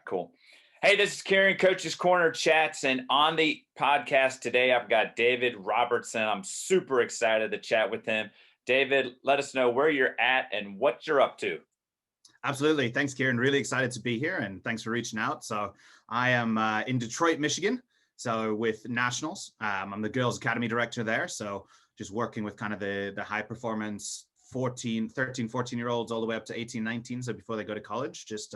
Cool. Hey, this is Kieran, Coach's Corner Chats, and on the podcast today, I've got David Robertson. I'm super excited to chat with him. David, let us know where you're at and what you're up to. Absolutely. Thanks, Kieran. Really excited to be here, and thanks for reaching out. So I am in Detroit, Michigan, so with Nationals. I'm the Girls Academy Director there, so just working with kind of the high performance 14-year-olds all the way up to 18, 19, so before they go to college, just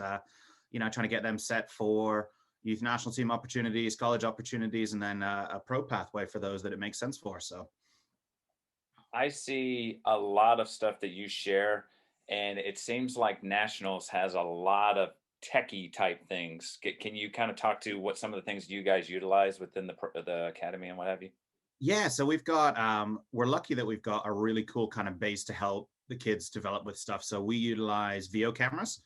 trying to get them set for youth national team opportunities, college opportunities, and then a pro pathway for those that it makes sense for. So I see a lot of stuff that you share, and it seems like Nationals has a lot of techie type things. Can you kind of talk to what some of the things you guys utilize within the academy and what have you? yeah, so we're lucky that we've got a really cool kind of base to help the kids develop with stuff. So we utilize VO cameras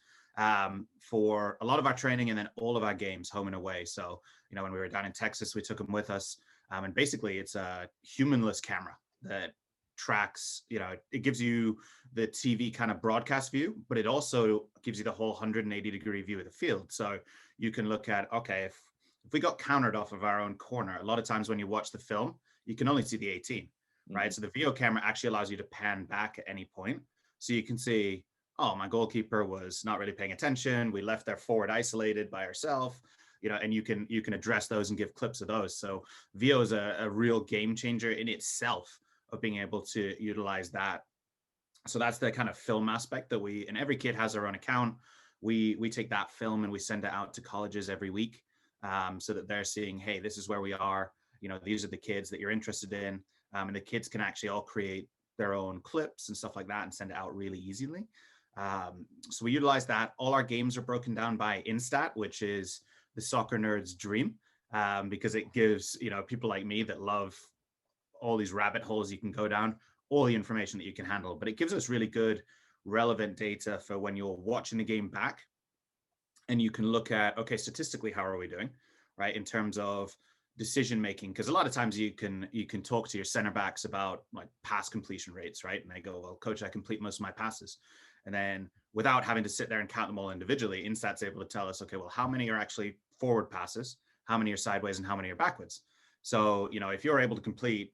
for a lot of our training and then all of our games home and away. So, when we were down in Texas, we took them with us. And basically it's a humanless camera that tracks, it gives you the TV kind of broadcast view, but it also gives you the whole 180-degree view of the field. So you can look at, okay, if we got countered off of our own corner, a lot of times when you watch the film, you can only see the 18, right? So the VO camera actually allows you to pan back at any point. So you can see, oh, my goalkeeper was not really paying attention. We left their forward isolated by ourselves, and you can address those and give clips of those. So VO is a real game changer in itself of being able to utilize that. So that's the kind of film aspect that and every kid has their own account. We take that film and we send it out to colleges every week, so that they're seeing, hey, this is where we are. These are the kids that you're interested in. And the kids can actually all create their own clips and stuff like that and send it out really easily. So we utilize that. All our games are broken down by Instat, which is the soccer nerd's dream, because it gives, people like me that love all these rabbit holes you can go down, all the information that you can handle. But it gives us really good, relevant data for when you're watching the game back. And you can look at, okay, statistically, how are we doing, right? In terms of decision making, because a lot of times you can talk to your center backs about like pass completion rates, right? And they go, well, coach, I complete most of my passes. And then without having to sit there and count them all individually, Instat's able to tell us, okay, well, how many are actually forward passes, how many are sideways, and how many are backwards? So, if you're able to complete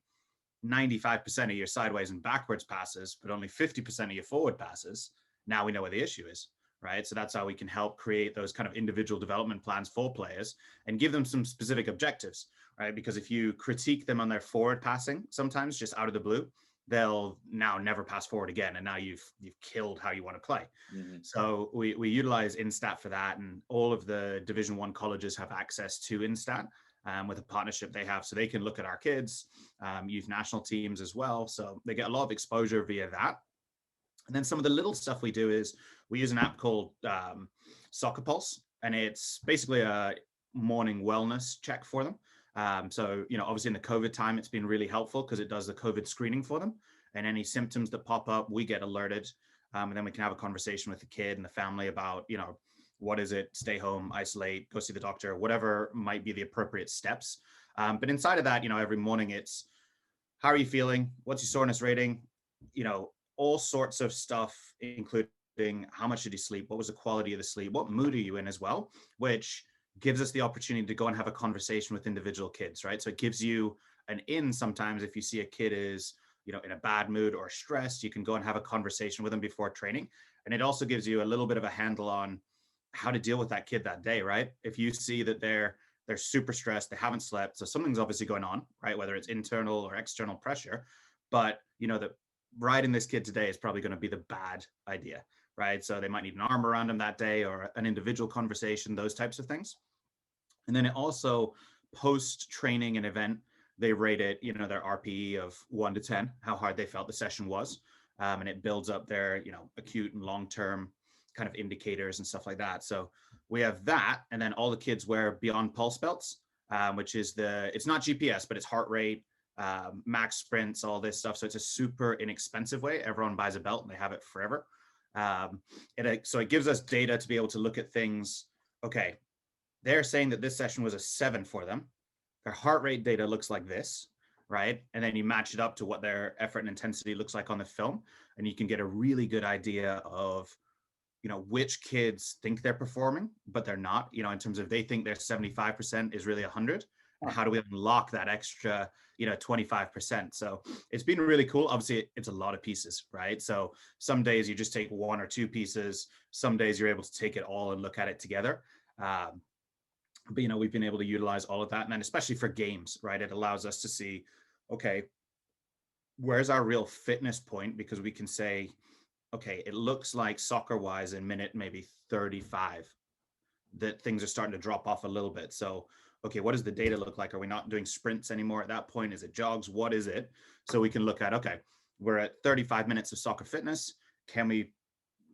95% of your sideways and backwards passes, but only 50% of your forward passes, now we know where the issue is, right? So that's how we can help create those kind of individual development plans for players and give them some specific objectives, right? Because if you critique them on their forward passing, sometimes just out of the blue, they'll now never pass forward again. And now you've killed how you want to play. Mm-hmm. So we utilize Instat for that. And all of the Division I colleges have access to Instat. With a partnership they have, so they can look at our kids, youth national teams as well. So they get a lot of exposure via that. And then some of the little stuff we do is we use an app called Soccer Pulse, and it's basically a morning wellness check for them. So, obviously in the COVID time, it's been really helpful because it does the COVID screening for them. And any symptoms that pop up, we get alerted. And then we can have a conversation with the kid and the family about, what is it? Stay home, isolate, go see the doctor, whatever might be the appropriate steps. But inside of that, every morning it's, how are you feeling? What's your soreness rating? All sorts of stuff, including how much did you sleep? What was the quality of the sleep? What mood are you in as well? Which gives us the opportunity to go and have a conversation with individual kids, right? So it gives you an in sometimes if you see a kid is, in a bad mood or stressed, you can go and have a conversation with them before training. And it also gives you a little bit of a handle on how to deal with that kid that day, right? If you see that they're super stressed, they haven't slept, so something's obviously going on, right? Whether it's internal or external pressure, but that riding this kid today is probably going to be the bad idea, right? So they might need an arm around them that day or an individual conversation, those types of things. And then it also post-training and event, they rate it, their RPE of 1 to 10, how hard they felt the session was. And it builds up their, acute and long-term kind of indicators and stuff like that. So we have that. And then all the kids wear Beyond Pulse belts, which is it's not GPS, but it's heart rate, max sprints, all this stuff. So it's a super inexpensive way. Everyone buys a belt and they have it forever. So it gives us data to be able to look at things. Okay, they're saying that this session was a 7 for them. Their heart rate data looks like this, right? And then you match it up to what their effort and intensity looks like on the film. And you can get a really good idea of, which kids think they're performing, but they're not, in terms of they think their 75% is really 100. And Huh. how do we unlock that extra, 25%? So it's been really cool. Obviously, it's a lot of pieces, right? So some days you just take one or two pieces. Some days you're able to take it all and look at it together. Um, but we've been able to utilize all of that, and then especially for games, right? It allows us to see, okay, where's our real fitness point? Because we can say, okay, it looks like soccer wise in minute maybe 35 that things are starting to drop off a little bit. So, okay, what does the data look like? Are we not doing sprints anymore at that point? Is it jogs? What is it? So we can look at, okay, we're at 35 minutes of soccer fitness. Can we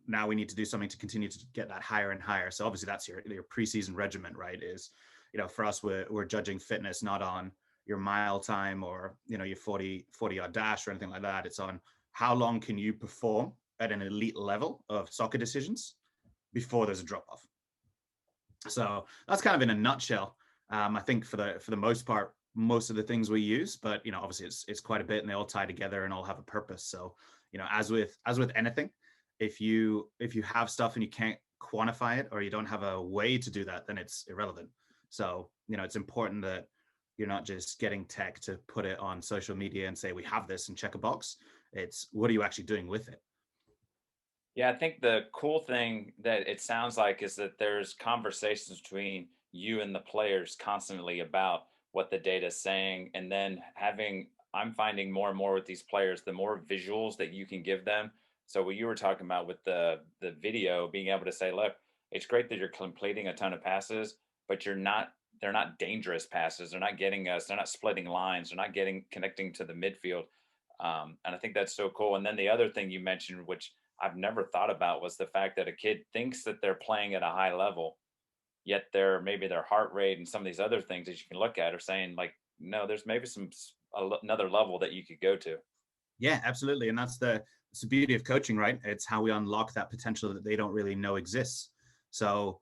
now we need to do something to continue to get that higher and higher. So obviously that's your preseason regimen, right? Is, for us, we're judging fitness not on your mile time or, your 40 yard dash or anything like that. It's on how long can you perform at an elite level of soccer decisions before there's a drop off. So that's kind of in a nutshell. I think for the most part, most of the things we use, but obviously it's quite a bit, and they all tie together and all have a purpose. So as with anything, if you have stuff and you can't quantify it, or you don't have a way to do that, then it's irrelevant. So it's important that you're not just getting tech to put it on social media and say we have this and check a box. It's what are you actually doing with it? Yeah, I think the cool thing that it sounds like is that there's conversations between you and the players constantly about what the data is saying. And then I'm finding more and more with these players, the more visuals that you can give them. So what you were talking about with the video, being able to say, look, it's great that you're completing a ton of passes, but they're not dangerous passes. They're not getting us, they're not splitting lines, they're not getting connecting to the midfield. And I think that's so cool. And then the other thing you mentioned, which I've never thought about, was the fact that a kid thinks that they're playing at a high level, yet maybe their heart rate and some of these other things that you can look at are saying like, no, there's maybe another level that you could go to. Yeah, absolutely. And it's the beauty of coaching, right? It's how we unlock that potential that they don't really know exists. So,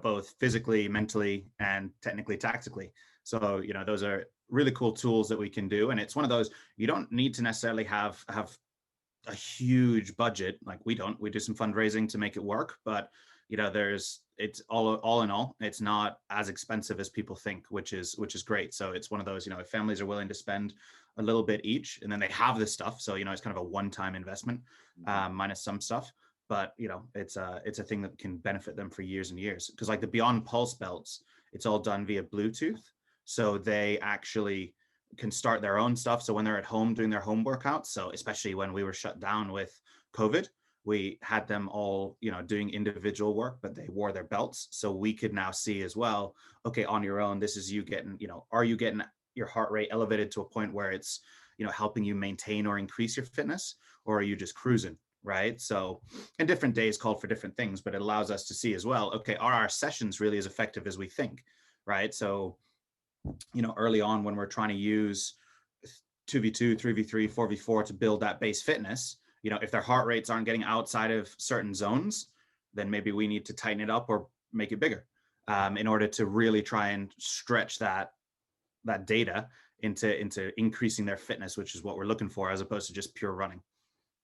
both physically, mentally, and technically, tactically. So, those are really cool tools that we can do. And it's one of those, you don't need to necessarily have a huge budget. Like we don't. We do some fundraising to make it work, but it's all in all, it's not as expensive as people think, which is great. So it's one of those, if families are willing to spend a little bit each, and then they have this stuff, so it's kind of a one-time investment, Mhm. minus some stuff. But it's a thing that can benefit them for years and years, because like the Beyond Pulse belts, it's all done via Bluetooth, so they actually can start their own stuff. So when they're at home doing their home workouts, so especially when we were shut down with COVID, we had them all, doing individual work, but they wore their belts. So we could now see as well, okay, on your own, this is you getting, are you getting your heart rate elevated to a point where it's, helping you maintain or increase your fitness, or are you just cruising? Right. So, and different days call for different things, but it allows us to see as well, okay, are our sessions really as effective as we think? Right. So, early on when we're trying to use 2v2, 3v3, 4v4 to build that base fitness, if their heart rates aren't getting outside of certain zones, then maybe we need to tighten it up or make it bigger, in order to really try and stretch that data into increasing their fitness, which is what we're looking for, as opposed to just pure running.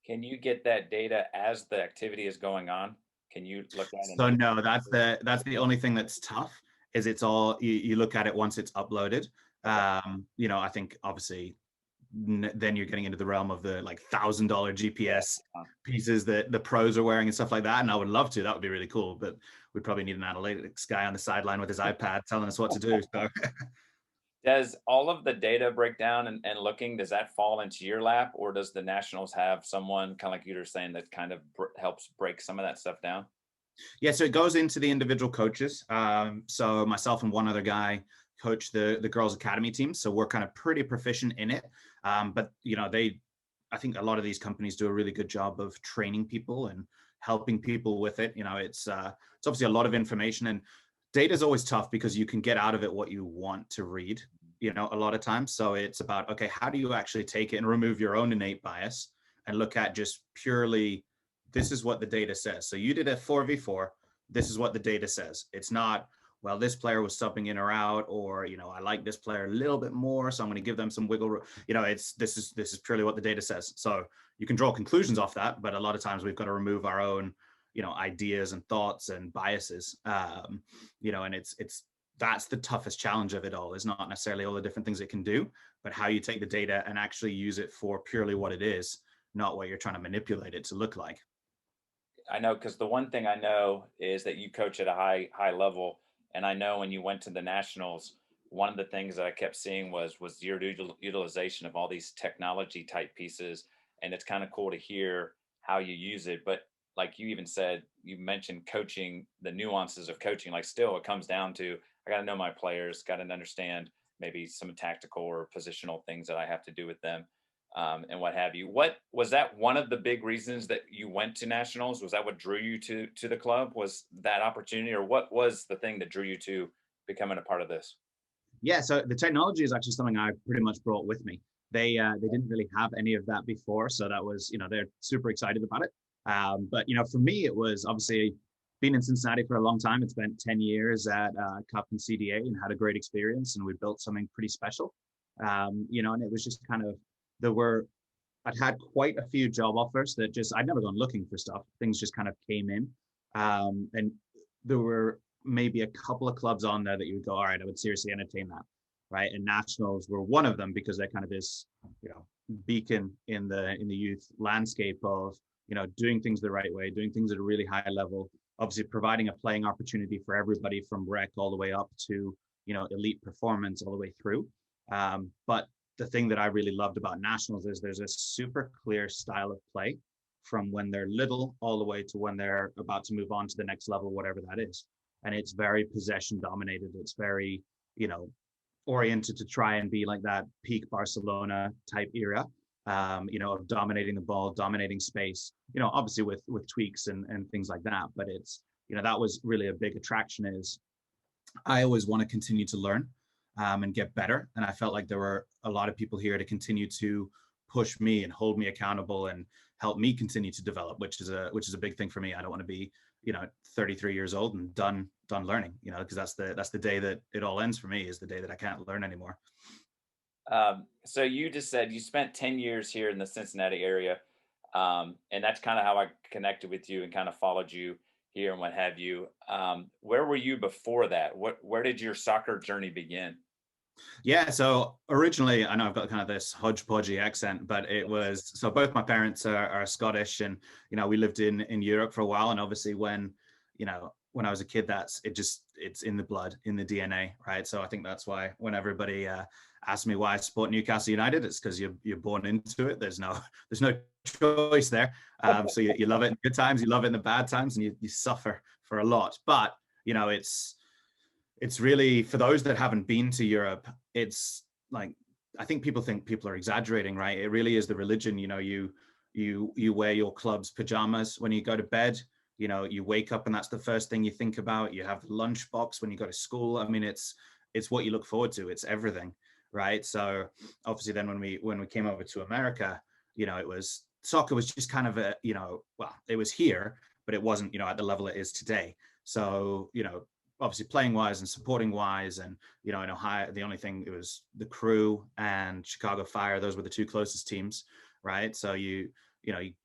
Can you get that data as the activity is going on? Can you look at and So no, that's the only thing that's tough, is it's all you look at it once it's uploaded. okay? I think obviously then you're getting into the realm of the like $1,000 Yeah. GPS pieces that the pros are wearing and stuff like that. And I would love to. That would be really cool. But we'd probably need an analytics guy on the sideline with his iPad telling us what to do. So Does all of the data breakdown and looking, does that fall into your lap, or does the Nationals have someone kind of like you were saying that kind of helps break some of that stuff down? yeah, so it goes into the individual coaches. So myself and one other guy coach the girls academy team. So we're kind of pretty proficient in it. But I think a lot of these companies do a really good job of training people and helping people with it. It's obviously a lot of information, and data is always tough because you can get out of it what you want to read, a lot of times. So it's about, okay, how do you actually take it and remove your own innate bias and look at just purely, this is what the data says. So you did a 4v4. This is what the data says. It's not, well, this player was subbing in or out, or, I like this player a little bit more, so I'm going to give them some wiggle room. This is purely what the data says. So you can draw conclusions off that, but a lot of times we've got to remove our own, ideas and thoughts and biases. And it's that's the toughest challenge of it all, is not necessarily all the different things it can do, but how you take the data and actually use it for purely what it is, not what you're trying to manipulate it to look like. I know, because the one thing I know is that you coach at a high level, and I know when you went to the nationals, one of the things that I kept seeing was your utilization of all these technology type pieces, and it's kind of cool to hear how you use it. But like you even said, you mentioned coaching, the nuances of coaching. Like still, it comes down to I got to know my players, got to understand maybe some tactical or positional things that I have to do with them, and what have you. What was that one of the big reasons that you went to nationals? Was that what drew you to the club? Was that opportunity, or what was the thing that drew you to becoming a part of this? Yeah, so the technology is actually something I pretty much brought with me. They didn't really have any of that before, so that was, they're super excited about it. But for me, it was obviously been in Cincinnati for a long time. It's spent 10 years at Cup and CDA and had a great experience, and we built something pretty special. And it was just kind of there were I'd had quite a few job offers that just I'd never gone looking for stuff. Things just kind of came in, and there were maybe a couple of clubs on there that you would go, all right, I would seriously entertain that, right? And nationals were one of them because they're kind of this, beacon in the youth landscape of doing things the right way, doing things at a really high level, obviously providing a playing opportunity for everybody from rec all the way up to elite performance all the way through. But the thing that I really loved about nationals is there's a super clear style of play from when they're little all the way to when they're about to move on to the next level, whatever that is. And it's very possession dominated. It's very, oriented to try and be like that peak Barcelona type era, of dominating the ball, dominating space, obviously with tweaks and things like that. But it's, that was really a big attraction is I always want to continue to learn and get better. And I felt like there were a lot of people here to continue to push me and hold me accountable and help me continue to develop, which is a big thing for me. I don't want to be, 33 years old and done learning, because that's the day that it all ends for me, is the day that I can't learn anymore. So you just said you spent 10 years here in the Cincinnati area, and that's kind of how I connected with you and kind of followed you here and what have you. Where were you before that? Where did your soccer journey begin? Yeah, so originally, I know I've got kind of this hodgepodgey accent, but it was so both my parents are Scottish, and we lived in Europe for a while, and obviously when I was a kid, it's in the blood, in the DNA, right? So I think that's why when everybody asks me why I support Newcastle United, it's because you're born into it. There's no choice there. So you love it in good times, you love it in the bad times, and you suffer for a lot. But it's really, for those that haven't been to Europe, it's like, I think people are exaggerating, right? It really is the religion. You wear your club's pajamas when you go to bed. You wake up and that's the first thing you think about. You have the lunchbox when you go to school. I mean, it's what you look forward to. It's everything, right? So obviously then when we came over to America, it was soccer was just kind of well, it was here, but it wasn't, at the level it is today. So, obviously playing wise and supporting wise, and in Ohio, the only thing, it was the Crew and Chicago Fire. Those were the two closest teams, right? So you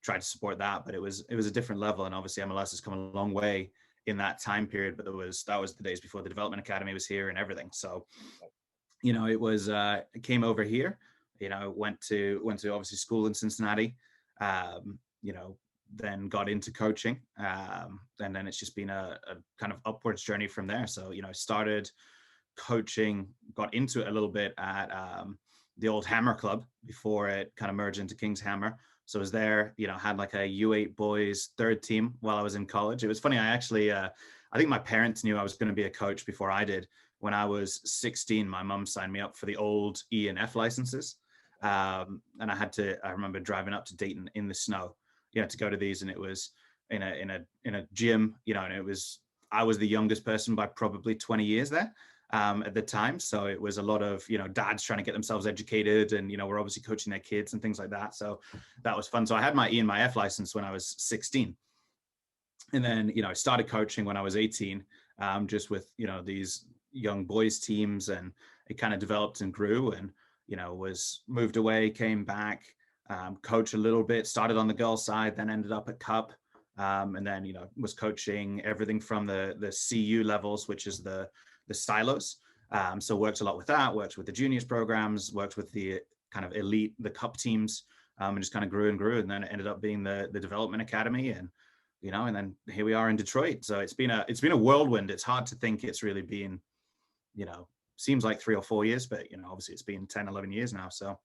tried to support that, but it was a different level. And obviously MLS has come a long way in that time period, but that was the days before the development academy was here and everything. So it came over here, went to obviously school in Cincinnati, um, you know then got into coaching, and then it's just been a kind of upwards journey from there. So started coaching, got into it a little bit at the old Hammer Club before it kind of merged into King's Hammer. So I was there, had like a U8 boys third team while I was in college. It was funny. I think my parents knew I was going to be a coach before I did. When I was 16, my mum signed me up for the old E and F licenses. And I remember driving up to Dayton in the snow, to go to these. And it was in a gym, and I was the youngest person by probably 20 years there. At the time. So it was a lot of, dads trying to get themselves educated, and, we're obviously coaching their kids and things like that. So that was fun. So I had my E and my F license when I was 16. And then, I started coaching when I was 18, just with, these young boys teams, and it kind of developed and grew, and, was moved away, came back, coached a little bit, started on the girls side, then ended up at Cup. And then, was coaching everything from the CU levels, which is the silos. So worked a lot with that, worked with the juniors programs, worked with the kind of elite, the cup teams, and just kind of grew and grew. And then it ended up being the development academy. And, and then here we are in Detroit. So it's been a whirlwind. It's hard to think it's really been, seems like 3 or 4 years, but, obviously it's been 10, 11 years now. So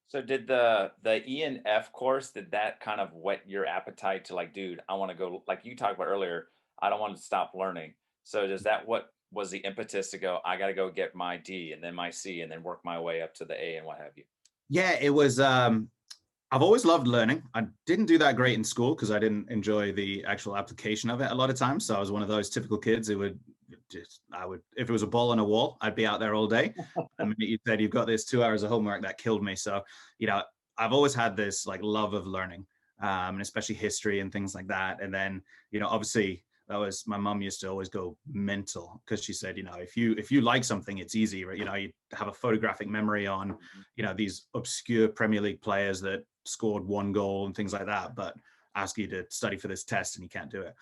So did the E and F course, did that kind of whet your appetite to like, dude, I want to go like you talked about earlier, I don't want to stop learning. So does that what was the impetus to go, I gotta go get my D and then my C and then work my way up to the A and what have you? yeah, it was, I've always loved learning. I didn't do that great in school because I didn't enjoy the actual application of it a lot of times. So I was one of those typical kids who if it was a ball on a wall, I'd be out there all day. And you said you've got this 2 hours of homework, that killed me. So, you know, I've always had this like love of learning, and especially history and things like that. And then, obviously that was my mom used to always go mental because she said, if you like something, it's easy, right? You have a photographic memory on, Mhm. these obscure Premier League players that scored one goal and things like that, but ask you to study for this test and you can't do it.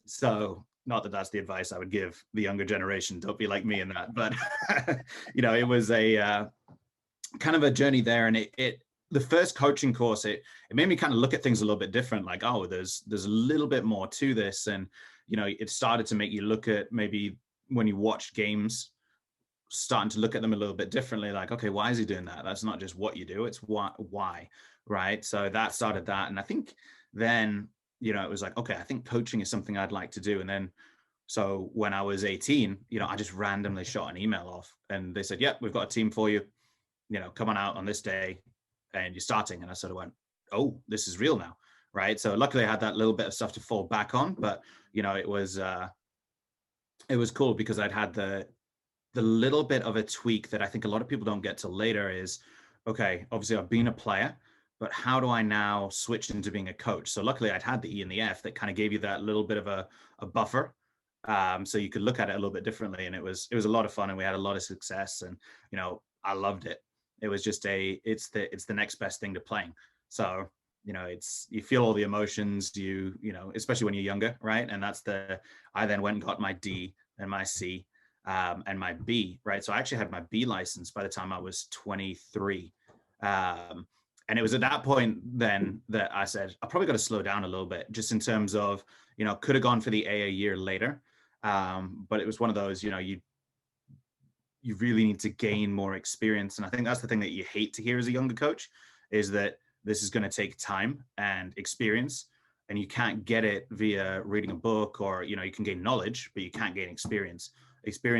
So not that that's the advice I would give the younger generation. Don't be like me in that, but it was a kind of a journey there, and it the first coaching course, it made me kind of look at things a little bit different. Like, oh, there's a little bit more to this, and it started to make you look at maybe when you watch games, starting to look at them a little bit differently. Like, okay, why is he doing that? That's not just what you do; it's why, right? So that started that, and I think then it was like, okay, I think coaching is something I'd like to do, and then. So when I was 18, I just randomly shot an email off and they said, yep, we've got a team for you, come on out on this day and you're starting. And I sort of went, oh, this is real now. Right. So luckily I had that little bit of stuff to fall back on, but it was cool because I'd had the little bit of a tweak that I think a lot of people don't get till later is, okay, obviously I've been a player, but how do I now switch into being a coach? So luckily I'd had the E and the F that kind of gave you that little bit of a buffer. So you could look at it a little bit differently. And it was a lot of fun and we had a lot of success and, I loved it. It was just it's the next best thing to playing. So, you feel all the emotions, especially when you're younger, right? And I then went and got my D and my C, and my B, right? So I actually had my B license by the time I was 23. And it was at that point then that I said, I probably got to slow down a little bit just in terms of, could have gone for the A year later. But it was one of those, you really need to gain more experience. And I think that's the thing that you hate to hear as a younger coach is that this is going to take time and experience and you can't get it via reading a book or, you can gain knowledge, but you can't gain experience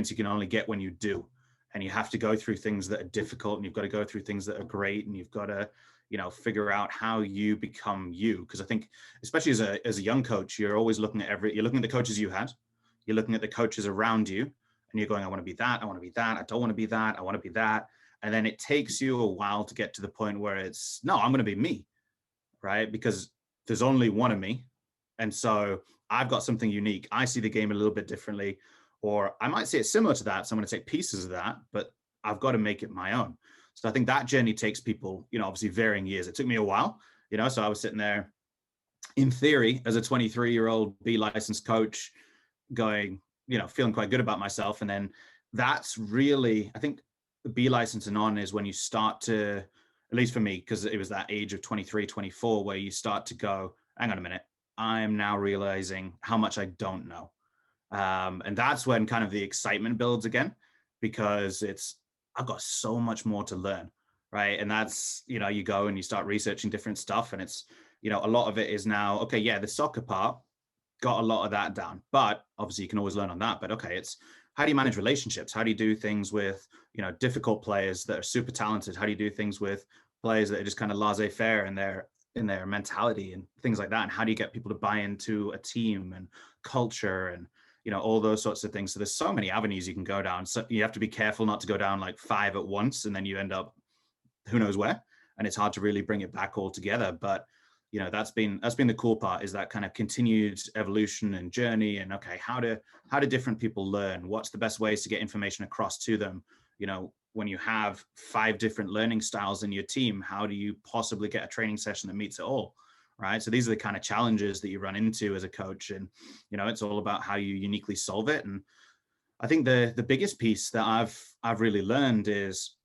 you can only get when you do, and you have to go through things that are difficult and you've got to go through things that are great and you've got to figure out how you become you, because I think especially as a young coach you're always looking at you're looking at the coaches you had, you're looking at the coaches around you, and you're going, I want to be that, I want to be that, I don't want to be that, I want to be that. And then it takes you a while to get to the point where it's, no, I'm going to be me, right? Because there's only one of me. And so I've got something unique. I see the game a little bit differently, or I might see it similar to that. So I'm going to take pieces of that, but I've got to make it my own. So I think that journey takes people, obviously varying years. It took me a while, so I was sitting there in theory as a 23-year-old B licensed coach going, feeling quite good about myself. And then that's really, I think the B license and on is when you start to, at least for me, because it was that age of 23, 24, where you start to go, hang on a minute, I'm now realizing how much I don't know. And that's when kind of the excitement builds again, because I've got so much more to learn. Right. And that's, you go and you start researching different stuff. And it's, a lot of it is now, okay, yeah, the soccer part, got a lot of that down, but obviously you can always learn on that. But okay, it's how do you manage relationships? How do you do things with, difficult players that are super talented? How do you do things with players that are just kind of laissez-faire in their mentality and things like that? And how do you get people to buy into a team and culture and, all those sorts of things? So there's so many avenues you can go down. So you have to be careful not to go down like 5 at once and then you end up who knows where, and it's hard to really bring it back all together. But that's been the cool part, is that kind of continued evolution and journey. And okay, how do different people learn? What's the best ways to get information across to them? When you have 5 different learning styles in your team, how do you possibly get a training session that meets it all? right? So these are the kind of challenges that you run into as a coach, and it's all about how you uniquely solve it. And I think the biggest piece that I've really learned is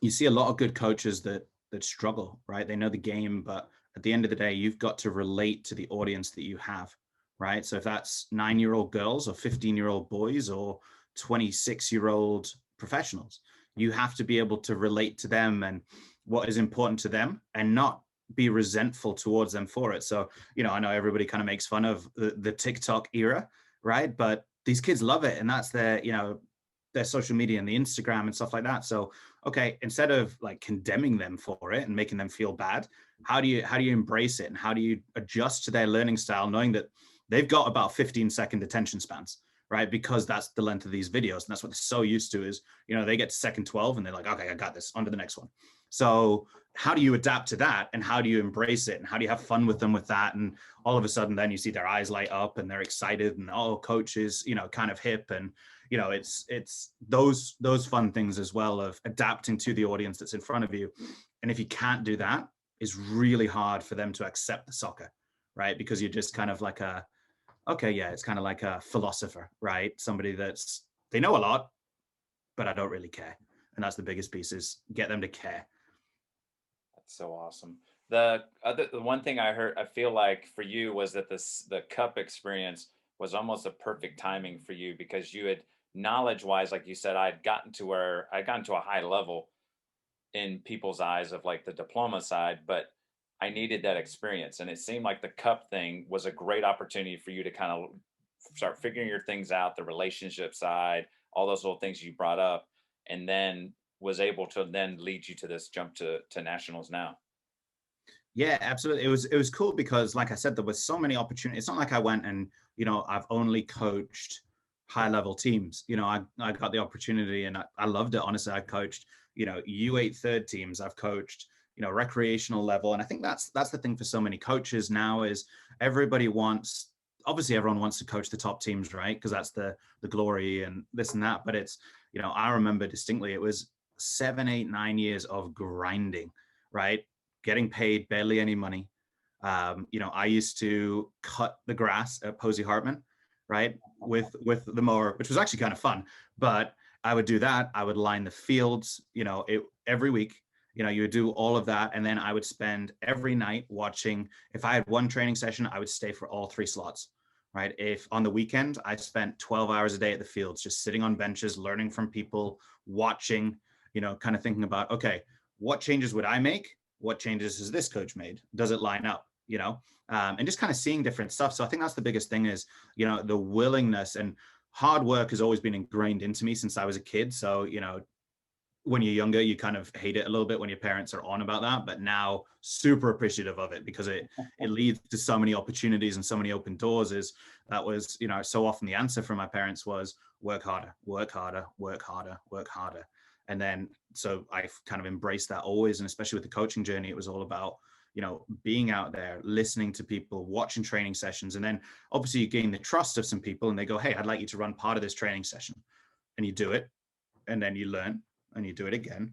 you see a lot of good coaches that struggle, right? They know the game, but at the end of the day, you've got to relate to the audience that you have, right? So if that's 9-year-old girls or 15-year-old boys or 26-year-old professionals, you have to be able to relate to them and what is important to them, and not be resentful towards them for it. So, I know everybody kind of makes fun of the TikTok era, right? But these kids love it, and that's their social media and the Instagram and stuff like that. So, okay, instead of like condemning them for it and making them feel bad, how do you embrace it, and how do you adjust to their learning style, knowing that they've got about 15-second attention spans, right? Because that's the length of these videos, and that's what they're so used to is, they get to second 12 and they're like, okay, I got this, on to the next one. So how do you adapt to that, and how do you embrace it, and how do you have fun with them with that? And all of a sudden then you see their eyes light up and they're excited, and coach is kind of hip. And it's those fun things as well, of adapting to the audience that's in front of you. And if you can't do that, it's really hard for them to accept the soccer, right? Because you're just kind of like okay, yeah, it's kind of like a philosopher, right? Somebody they know a lot, but I don't really care. And that's the biggest piece, is get them to care. That's so awesome. The one thing I heard, I feel like for you was that the cup experience was almost a perfect timing for you, because you had knowledge wise, like you said, I'd gotten to a high level in people's eyes of like the diploma side, but I needed that experience. And it seemed like the cup thing was a great opportunity for you to kind of start figuring your things out, the relationship side, all those little things you brought up, and then was able to then lead you to this jump to nationals now. Yeah, absolutely. It was cool because, like I said, there was so many opportunities. It's not like I went and I've only coached high level teams. I got the opportunity, and I loved it. Honestly, I coached U8 third teams. I've coached recreational level, and I think that's the thing for so many coaches now is everybody wants. Obviously, everyone wants to coach the top teams, right? Because that's the glory and this and that. But it's I remember distinctly it was 7, 8, 9 years of grinding, right? Getting paid barely any money. I used to cut the grass at Posey Hartman, right, with the mower, which was actually kind of fun. But I would do that. I would line the fields, every week. You would do all of that, and then I would spend every night watching. If I had one training session, I would stay for all 3 slots. Right. If on the weekend, I spent 12 hours a day at the fields, just sitting on benches, learning from people, watching, kind of thinking about, okay, what changes would I make? What changes has this coach made? Does it line up? And just kind of seeing different stuff. So I think that's the biggest thing is, the willingness, and hard work has always been ingrained into me since I was a kid. So, when you're younger, you kind of hate it a little bit when your parents are on about that, but now super appreciative of it, because it leads to so many opportunities and so many open doors. Is that was, so often the answer from my parents was work harder, work harder, work harder, work harder. And then, so I've kind of embraced that always. And especially with the coaching journey, it was all about, being out there, listening to people, watching training sessions. And then obviously you gain the trust of some people, and they go, hey, I'd like you to run part of this training session. And you do it. And then you learn, and you do it again,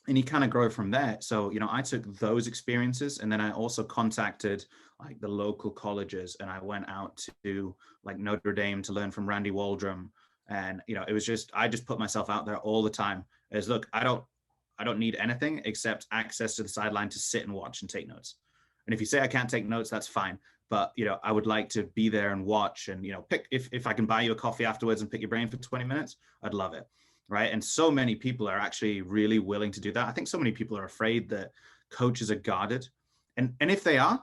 and you kind of grow from there. So, I took those experiences, and then I also contacted like the local colleges, and I went out to like Notre Dame to learn from Randy Waldrum. And, it was just, I just put myself out there all the time as, look, I don't need anything except access to the sideline to sit and watch and take notes. And if you say I can't take notes, that's fine. But, I would like to be there and watch, and, pick, if I can buy you a coffee afterwards and pick your brain for 20 minutes, I'd love it. Right. And so many people are actually really willing to do that. I think so many people are afraid that coaches are guarded. And if they are,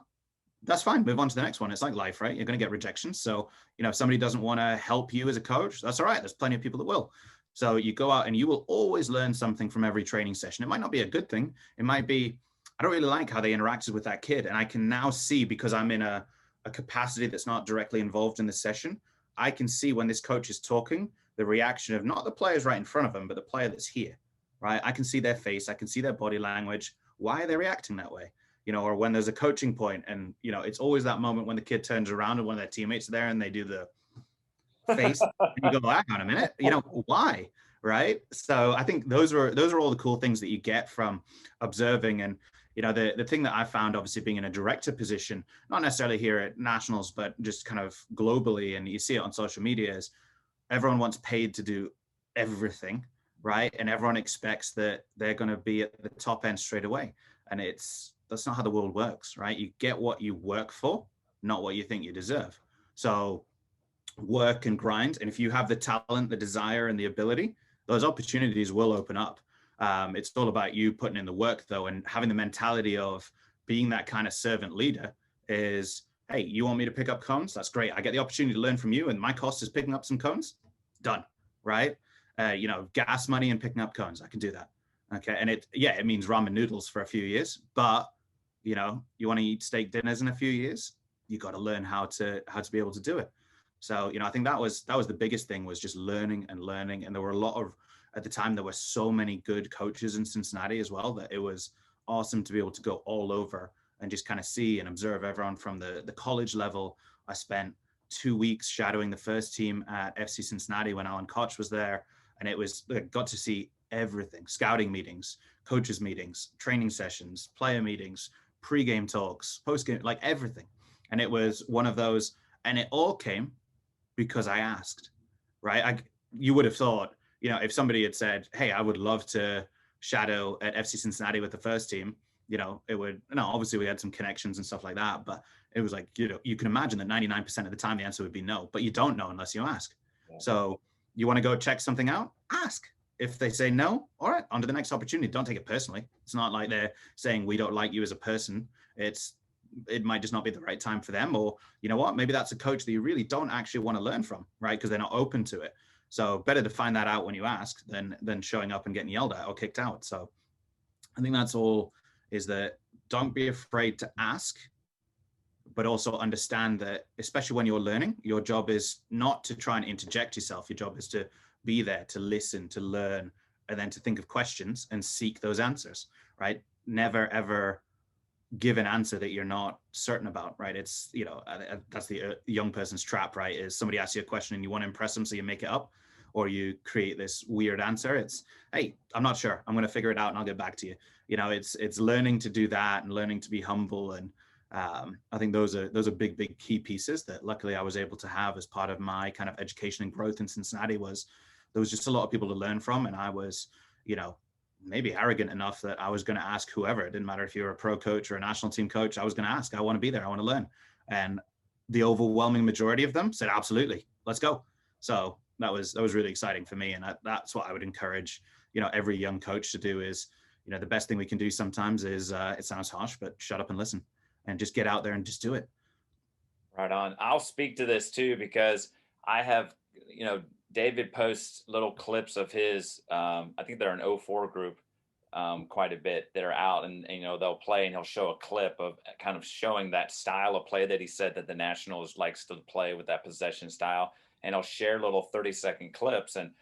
that's fine. Move on to the next one. It's like life, right? You're going to get rejection. So, if somebody doesn't want to help you as a coach, that's all right. There's plenty of people that will. So you go out and you will always learn something from every training session. It might not be a good thing. It might be, I don't really like how they interacted with that kid. And I can now see, because I'm in a capacity that's not directly involved in the session, I can see when this coach is talking, the reaction of not the players right in front of them, but the player that's here, right? I can see their face. I can see their body language. Why are they reacting that way? Or when there's a coaching point, and, it's always that moment when the kid turns around and one of their teammates are there and they do the face, and you go, hang on a minute, why? Right. So I think those are all the cool things that you get from observing. And, the thing that I found, obviously being in a director position, not necessarily here at nationals, but just kind of globally, and you see it on social media, is everyone wants paid to do everything, right? And everyone expects that they're going to be at the top end straight away. And that's not how the world works, right? You get what you work for, not what you think you deserve. So work and grind. And if you have the talent, the desire, and the ability, those opportunities will open up. It's all about you putting in the work, though, and having the mentality of being that kind of servant leader is, hey, you want me to pick up cones? That's great. I get the opportunity to learn from you, and my cost is picking up some cones. Done, right? Gas money and picking up cones. I can do that. Okay. And it means ramen noodles for a few years, but you want to eat steak dinners in a few years, you got to learn how to be able to do it. So, I think that was the biggest thing, was just learning and learning. And there were a lot of, at the time, there were so many good coaches in Cincinnati as well, that it was awesome to be able to go all over and just kind of see and observe everyone from the college level. I spent 2 weeks shadowing the first team at FC Cincinnati when Alan Koch was there. And got to see everything: scouting meetings, coaches meetings, training sessions, player meetings, pre-game talks, post-game, like everything. And it was one of those, and it all came because I asked, right? You would have thought, if somebody had said, hey, I would love to shadow at FC Cincinnati with the first team, it would, no, obviously we had some connections and stuff like that, but it was like, you can imagine that 99% of the time the answer would be no, but you don't know unless you ask. Yeah. So you want to go check something out, ask. If they say no, all right, on to the next opportunity. Don't take it personally. It's not like they're saying we don't like you as a person. It might just not be the right time for them, or you know what, maybe that's a coach that you really don't actually want to learn from, right? Because they're not open to it. So better to find that out when you ask than showing up and getting yelled at or kicked out. So I think that's all, is that don't be afraid to ask, but also understand that, especially when you're learning, your job is not to try and interject yourself. Your job is to be there, to listen, to learn, and then to think of questions and seek those answers, right? Never, ever give an answer that you're not certain about, right? It's, that's the young person's trap, right? Is somebody asks you a question and you want to impress them, so you make it up, or you create this weird answer. It's, hey, I'm not sure, I'm going to figure it out and I'll get back to you. It's learning to do that and learning to be humble. And I think those are big key pieces that luckily I was able to have as part of my kind of education and growth in Cincinnati. Was there was just a lot of people to learn from, and I was, maybe arrogant enough that I was going to ask whoever. It didn't matter if you're a pro coach or a national team coach. I was going to ask. I want to be there. I want to learn. And the overwhelming majority of them said, absolutely, let's go. So that was really exciting for me. And that's what I would encourage, every young coach to do. Is, the best thing we can do sometimes is, it sounds harsh, but shut up and listen, and just get out there and just do it. Right on. I'll speak to this too, because I have, David posts little clips of his, I think they're an 04 group, quite a bit, that are out, and they'll play, and he'll show a clip of kind of showing that style of play that he said that the Nationals likes to play, with that possession style, and he'll share little 30-second clips. And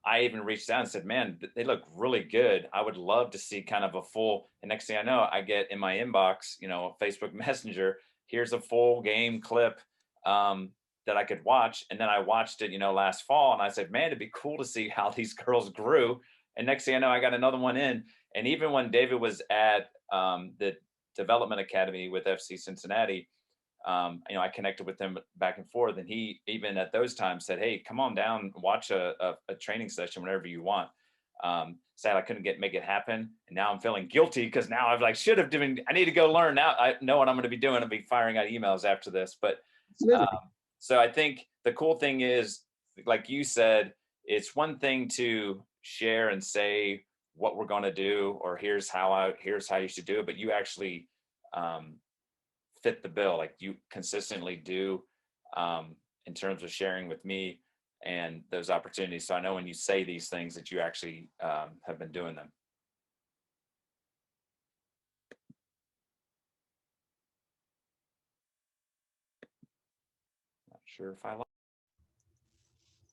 I even reached out and said, man, they look really good. I would love to see kind of a full, and next thing I know, I get in my inbox, Facebook Messenger, here's a full game clip, that I could watch. And then I watched it, last fall, and I said, man, it'd be cool to see how these girls grew. And next thing I know, I got another one in. And even when David was at the development academy with FC Cincinnati, I connected with him back and forth, and he even at those times said, hey, come on down, watch a training session whenever you want. Sad I couldn't make it happen, and now I'm feeling guilty, because now I've I need to go learn. Now I know what I'm going to be doing. I'll be firing out emails after this. But so I think the cool thing is, like you said, it's one thing to share and say what we're going to do, or here's how you should do it, but you actually fit the bill, like you consistently do, in terms of sharing with me and those opportunities. So I know when you say these things that you actually have been doing them. Not sure if I.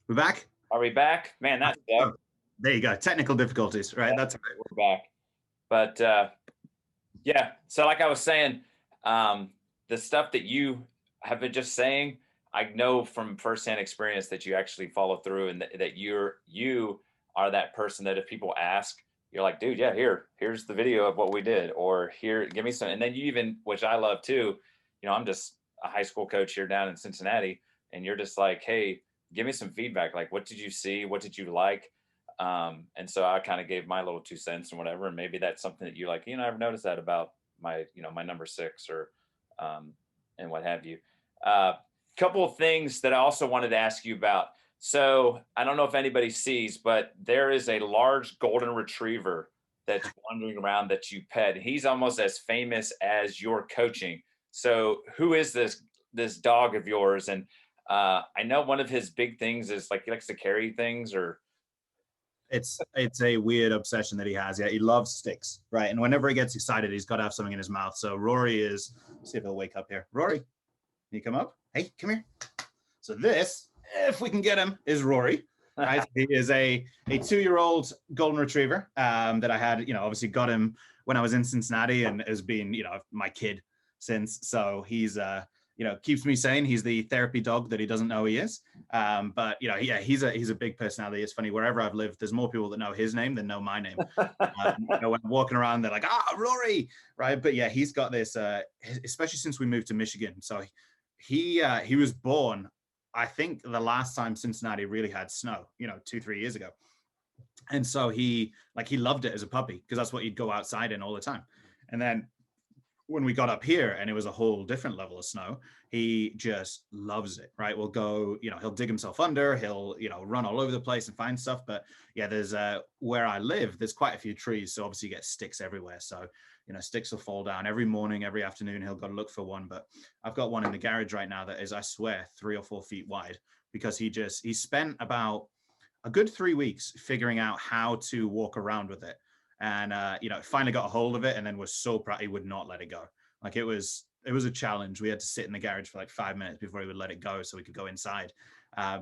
We're back. Are we back? Man, that's oh, there you go. Technical difficulties, right? That's right. We're back. But yeah, so like I was saying, the stuff that you have been just saying, I know from firsthand experience that you actually follow through, and that you are that person that if people ask, you're like, dude, yeah, here's the video of what we did, or here, give me some. And then you even, which I love too, I'm just a high school coach here down in Cincinnati, and you're just like, hey, give me some feedback. Like, what did you see? What did you like? And so I kind of gave my little 2 cents and whatever. And maybe that's something that you like, I've noticed that about my number six or, um, and what have you. Couple of things that I also wanted to ask you about. So I don't know if anybody sees, but there is a large golden retriever that's wandering around that you pet. He's almost as famous as your coaching. So who is this dog of yours? And I know one of his big things is like he likes to carry things or It's a weird obsession that he has. Yeah, he loves sticks, right? And whenever he gets excited, he's got to have something in his mouth. So Rory is, see if he'll wake up here. Rory, can you come up? Hey, come here. So this, if we can get him, is Rory. Right? He is a 2-year-old golden retriever that I had, obviously got him when I was in Cincinnati and has been, my kid since. So he's, keeps me sane. He's the therapy dog that he doesn't know he is. But yeah, he's a big personality. It's funny, wherever I've lived, there's more people that know his name than know my name. When I'm walking around, they're like, Rory, right? But yeah, he's got this, especially since we moved to Michigan. So he was born, I think the last time Cincinnati really had snow, 2-3 years ago. And so he loved it as a puppy because that's what he'd go outside in all the time. And then when we got up here and it was a whole different level of snow, he just loves it, right? We'll go, he'll dig himself under, he'll, run all over the place and find stuff. But yeah, there's where I live, there's quite a few trees. So obviously you get sticks everywhere. So, sticks will fall down every morning, every afternoon. He'll go to look for one. But I've got one in the garage right now that is, I swear, 3 or 4 feet wide because he spent about a good 3 weeks figuring out how to walk around with it and finally got a hold of it and then was so proud he would not let it go. Like it was a challenge. We had to sit in the garage for like 5 minutes before he would let it go so we could go inside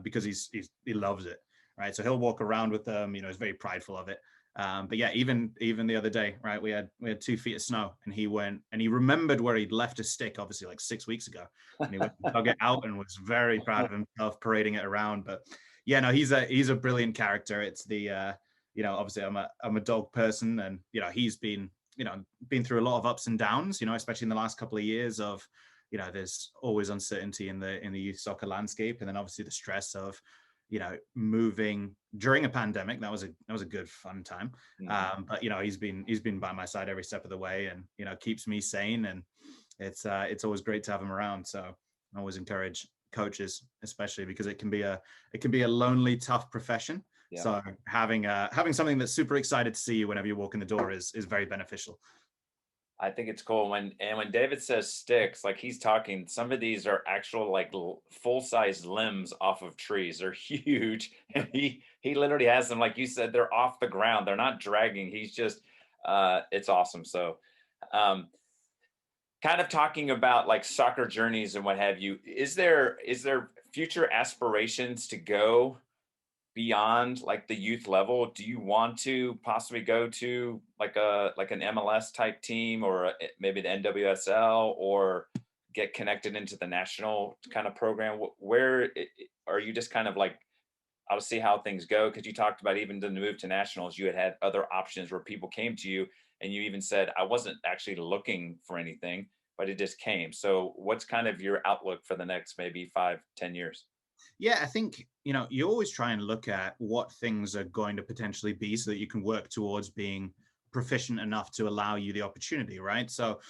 because he loves it, right? So he'll walk around with them. He's very prideful of it. But yeah, even the other day, right? We had 2 feet of snow, and he went and he remembered where he'd left his stick, obviously like 6 weeks ago, and he went and dug it out and was very proud of himself parading it around. But yeah, no, he's a brilliant character. It's the obviously I'm a dog person, and he's been through a lot of ups and downs, especially in the last couple of years of, there's always uncertainty in the youth soccer landscape, and then obviously the stress of, moving during a pandemic. That was a good fun time. But he's been by my side every step of the way, and keeps me sane, and it's always great to have him around. So I always encourage coaches, especially because it can be a lonely, tough profession. yeah. So having something that's super excited to see you whenever you walk in the door is very beneficial. I think it's cool when David says sticks, like he's talking. Some of these are actual like full size limbs off of trees. They're huge, and he literally has them. Like you said, they're off the ground. They're not dragging. He's just, it's awesome. So, um, kind of talking about like soccer journeys and what have you. Is there future aspirations to go beyond like the youth level? Do you want to possibly go to like an MLS type team or maybe the NWSL or get connected into the national kind of program? Where are you just kind of like, I'll see how things go? Because you talked about even the move to nationals, you had other options where people came to you, and you even said, I wasn't actually looking for anything, but it just came. So what's kind of your outlook for the next maybe 5, 10 years? Yeah, I think, you always try and look at what things are going to potentially be so that you can work towards being proficient enough to allow you the opportunity, right? So,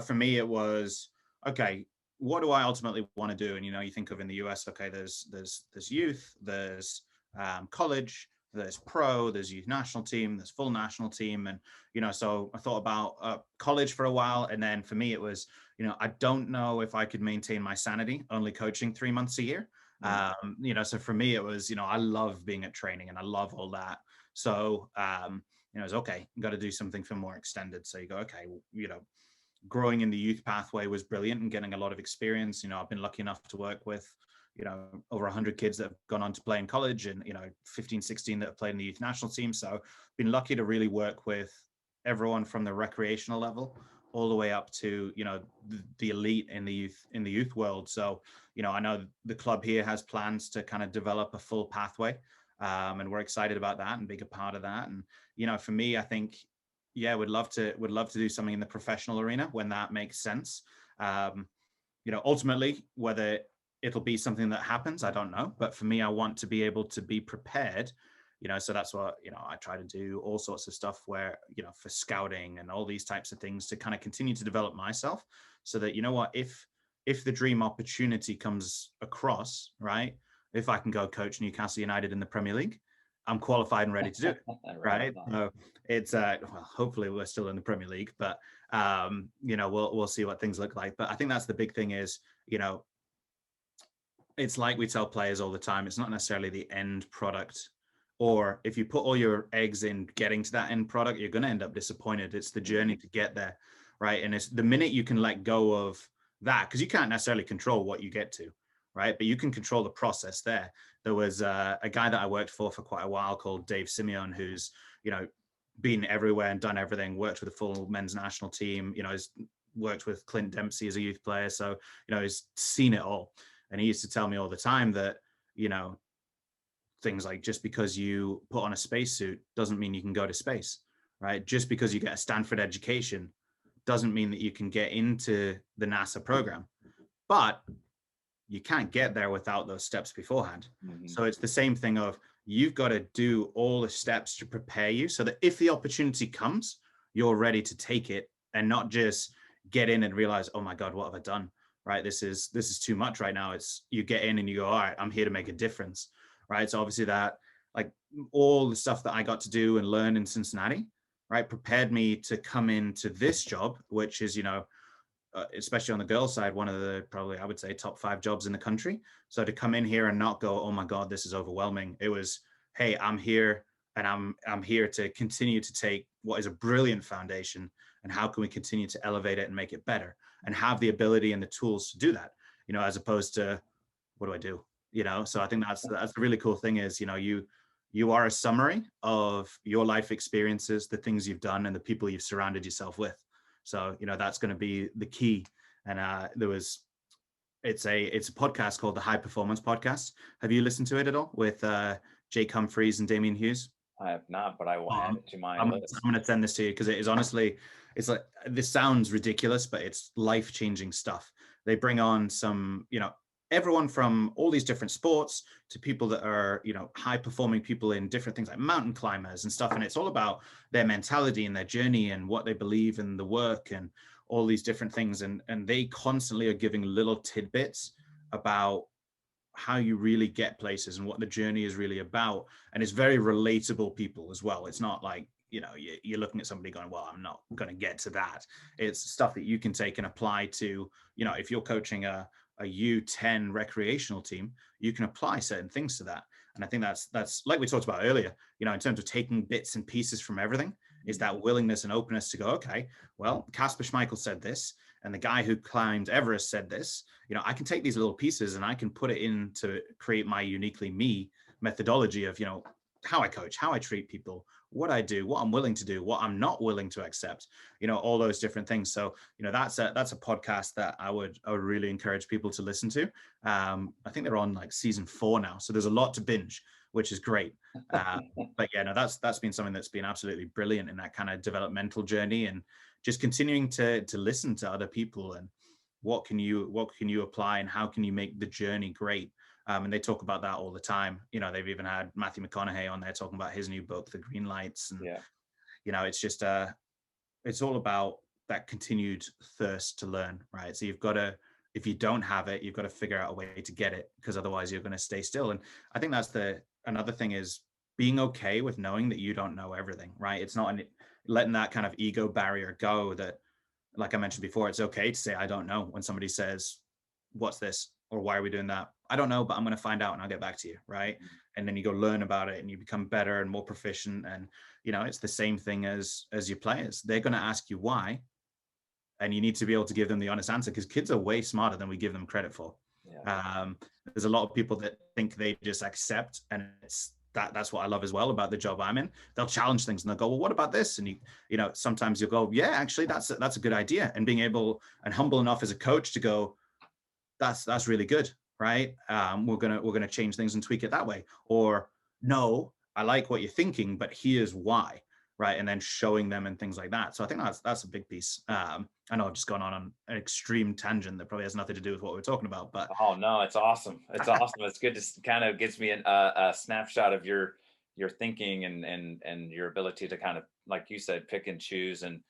for me, it was, okay, what do I ultimately want to do? And, you think of in the US, okay, there's youth, there's college, there's pro, there's youth national team, there's full national team. And, so I thought about college for a while. And then for me, it was, I don't know if I could maintain my sanity only coaching 3 months a year. Mm. So for me, it was, I love being at training and I love all that. So, it was okay, got to do something for more extended. So you go, okay, growing in the youth pathway was brilliant and getting a lot of experience. I've been lucky enough to work with, over 100 kids that have gone on to play in college and, 15, 16 that have played in the youth national team. So been lucky to really work with everyone from the recreational level all the way up to, the elite in the youth world. So, I know the club here has plans to kind of develop a full pathway And we're excited about that and being a part of that. And for me, I think, yeah, would love to do something in the professional arena when that makes sense. Um, ultimately, whether it'll be something that happens, I don't know. But for me, I want to be able to be prepared. So that's what, I try to do all sorts of stuff where, for scouting and all these types of things to kind of continue to develop myself so that, what, if the dream opportunity comes across, right? If I can go coach Newcastle United in the Premier League, I'm qualified and ready to do it. Right Right. on. So it's well, hopefully we're still in the Premier League, but we'll see what things look like. But I think that's the big thing is, it's like we tell players all the time, it's not necessarily the end product. Or if you put all your eggs in getting to that end product, you're going to end up disappointed. It's the journey to get there, right? And it's the minute you can let go of that, because you can't necessarily control what you get to, right? But you can control the process there. There was a guy that I worked for quite a while called Dave Simeon, who's, been everywhere and done everything, worked with a full men's national team, has worked with Clint Dempsey as a youth player. So, he's seen it all. And he used to tell me all the time that, things like just because you put on a spacesuit doesn't mean you can go to space, right? Just because you get a Stanford education doesn't mean that you can get into the NASA program. But you can't get there without those steps beforehand. Mm-hmm. So it's the same thing of you've got to do all the steps to prepare you so that if the opportunity comes, you're ready to take it and not just get in and realize, oh my God, what have I done? Right. This is too much right now. It's you get in and you go, all right, I'm here to make a difference. Right. So obviously that like all the stuff that I got to do and learn in Cincinnati, right, prepared me to come into this job, which is, especially on the girls' side, one of the probably I would say top 5 jobs in the country. So to come in here and not go, oh my God, this is overwhelming. It was, hey, I'm here and I'm here to continue to take what is a brilliant foundation and how can we continue to elevate it and make it better and have the ability and the tools to do that, as opposed to what do I do? So I think that's the really cool thing is, you are a summary of your life experiences, the things you've done, and the people you've surrounded yourself with. So, that's going to be the key. And it's a podcast called the High Performance Podcast. Have you listened to it at all with Jake Humphreys and Damian Hughes? I have not, but I will add it to my I'm list. going to send this to you because it is honestly, it's like, this sounds ridiculous, but it's life-changing stuff. They bring on some, everyone from all these different sports to people that are, high performing people in different things like mountain climbers and stuff. And it's all about their mentality and their journey and what they believe in the work and all these different things. And they constantly are giving little tidbits about how you really get places and what the journey is really about. And it's very relatable people as well. It's not like, you're looking at somebody going, well, I'm not going to get to that. It's stuff that you can take and apply to, if you're coaching a U10 recreational team, you can apply certain things to that. And I think that's like we talked about earlier, in terms of taking bits and pieces from everything, is that willingness and openness to go, okay, well, Casper Schmeichel said this, and the guy who climbed Everest said this. I can take these little pieces and I can put it in to create my uniquely me methodology of, how I coach, how I treat people, what I do, what I'm willing to do, what I'm not willing to accept, all those different things. So, that's a podcast that I would really encourage people to listen to. I think they're on like season 4 now, so there's a lot to binge, which is great. But yeah, no, that's been something that's been absolutely brilliant in that kind of developmental journey and just continuing to listen to other people and what can you apply and how can you make the journey great. And they talk about that all the time. They've even had Matthew McConaughey on there talking about his new book, The Green Lights. And, Yeah. it's just, it's all about that continued thirst to learn, right? So if you don't have it, you've got to figure out a way to get it because otherwise you're going to stay still. And I think that's another thing is being okay with knowing that you don't know everything, right? It's not letting that kind of ego barrier go that, like I mentioned before, it's okay to say, I don't know when somebody says, what's this? Or why are we doing that? I don't know, but I'm going to find out and I'll get back to you. Right. And then you go learn about it and you become better and more proficient. And, it's the same thing as your players. They're going to ask you why. And you need to be able to give them the honest answer because kids are way smarter than we give them credit for. Yeah. There's a lot of people that think they just accept. And that's what I love as well about the job I'm in. They'll challenge things and they'll go, well, what about this? And sometimes you'll go, yeah, actually that's a good idea. And being able and humble enough as a coach to go, that's really good, right? We're gonna change things and tweak it that way. Or no, I like what you're thinking, but here's why, right? And then showing them and things like that. So I think that's a big piece. I know I've just gone on an extreme tangent that probably has nothing to do with what we're talking about, but Oh no, it's awesome. It's awesome. It's good to kind of gives me a snapshot of your thinking and your ability to kind of, like you said, pick and choose and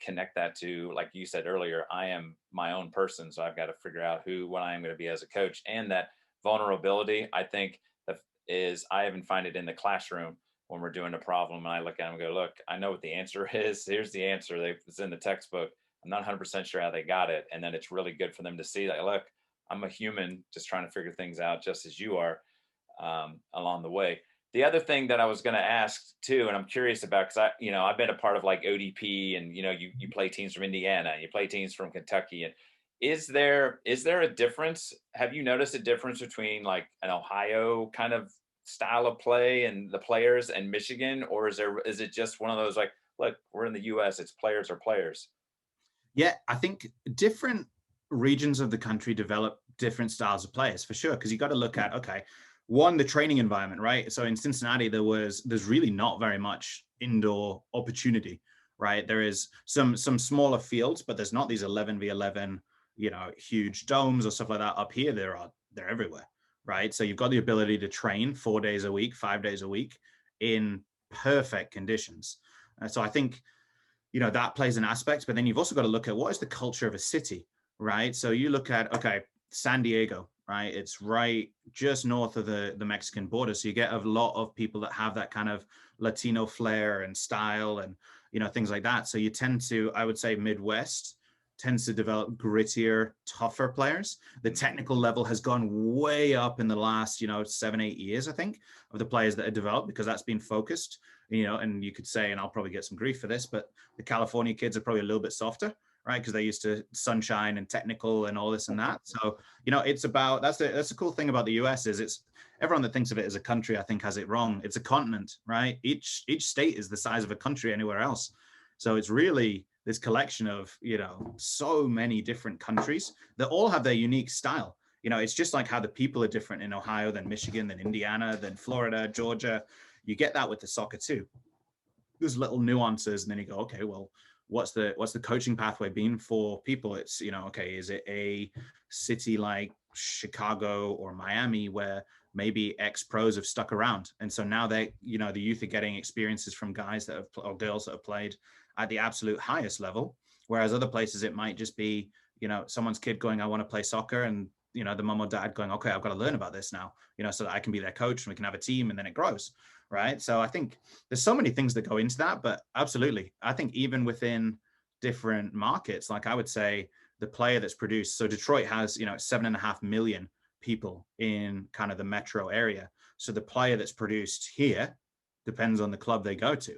connect that to, like you said earlier, I am my own person, so I've got to figure out who what I am going to be as a coach. And that vulnerability, I think, that is I even find it in the classroom when we're doing a problem, and I look at them and go, look, I know what the answer is. Here's the answer. It's in the textbook. I'm not 100% sure how they got it, and then it's really good for them to see that, look, I'm a human just trying to figure things out just as you are, along the way. The other thing that I was going to ask too, and I'm curious about, because I've been a part of like ODP, and you play teams from Indiana, you play teams from Kentucky, and is there a difference? Have you noticed a difference between like an Ohio kind of style of play and the players and Michigan, or is it just one of those like, look, we're in the U.S., it's players are players? yeah, I think different regions of the country develop different styles of players for sure. Because you got to look at, okay, one, the training environment, right? So in Cincinnati, there's really not very much indoor opportunity, right? There is some smaller fields, but there's not these 11v11, huge domes or stuff like that. Up here, they're everywhere, right? So you've got the ability to train 4 days a week, 5 days a week in perfect conditions. So I think that plays an aspect, but then you've also got to look at what is the culture of a city, right? So you look at, okay, San Diego, right? It's right just north of the Mexican border. So you get a lot of people that have that kind of Latino flair and style and, things like that. So you tend to, I would say Midwest tends to develop grittier, tougher players. The Mhm. technical level has gone way up in the last, 7, 8 years, I think, of the players that are developed because that's been focused, and you could say, and I'll probably get some grief for this, but the California kids are probably a little bit softer, right? Because they're used to sunshine and technical and all this and that. So, it's about that's the cool thing about the US is it's everyone that thinks of it as a country, I think, has it wrong. It's a continent, right? Each state is the size of a country anywhere else. So it's really this collection of, so many different countries that all have their unique style. It's just like how the people are different in Ohio than Michigan, than Indiana, than Florida, Georgia. You get that with the soccer too. There's little nuances, and then you go, okay, well, what's the coaching pathway been for people? It's, okay, is it a city like Chicago or Miami where maybe ex pros have stuck around, and so now the youth are getting experiences from guys that have or girls that have played at the absolute highest level, whereas other places it might just be, someone's kid going, I want to play soccer, and the mom or dad going, okay, I've got to learn about this now, so that I can be their coach and we can have a team, and then it grows, right? So I think there's so many things that go into that, but absolutely, I think even within different markets, like I would say the player that's produced. So Detroit has 7.5 million people in kind of the metro area. So the player that's produced here depends on the club they go to,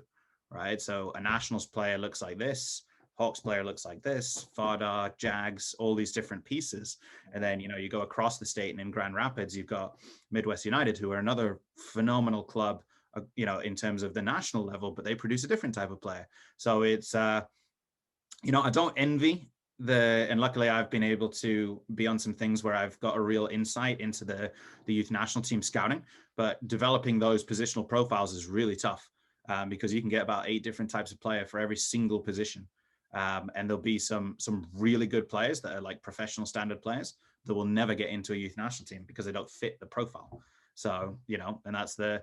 right? So a Nationals player looks like this. Hawks player looks like this, Fada, Jags, all these different pieces. And then, you go across the state and in Grand Rapids, you've got Midwest United, who are another phenomenal club, in terms of the national level, but they produce a different type of player. So it's, I don't envy and luckily I've been able to be on some things where I've got a real insight into the youth national team scouting, but developing those positional profiles is really tough, because you can get about 8 different types of player for every single position. And there'll be some really good players that are like professional standard players that will never get into a youth national team because they don't fit the profile. So, and that's the